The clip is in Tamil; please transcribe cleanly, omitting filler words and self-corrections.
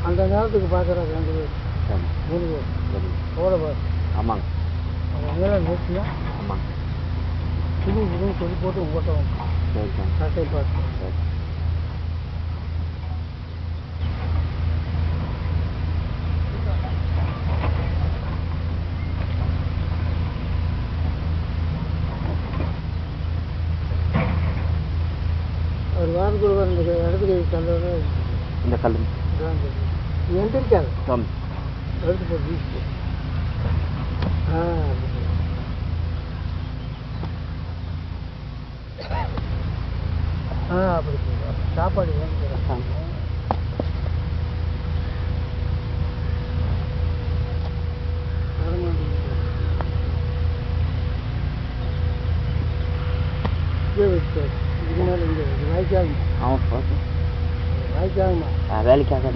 அந்த நேரத்துக்கு பார்க்குறாங்க 2 பேர் சரி 3 பேர் சரி போட பாரு ஆமாங்க அங்கெல்லாம் நிறுத்தினா ஆமாங்க புதுன்னு சொல்லி போட்டு ஓட்டவும் சரி சரி கரெக்டாக பார்த்து சரி ஒரு வாரத்துக்குள்ள வர இந்த இடத்துக்கு தந்தோட இந்த கல் எந்திரிக்காது தம் எடுத்து போட்டு வீசிட்டு அப்படி சாப்பாடு வேணும் இதுக்கு மேலே இங்கே வாய்க்காகுமா ஆமாம் வாய்க்காகுமா வேலைக்காக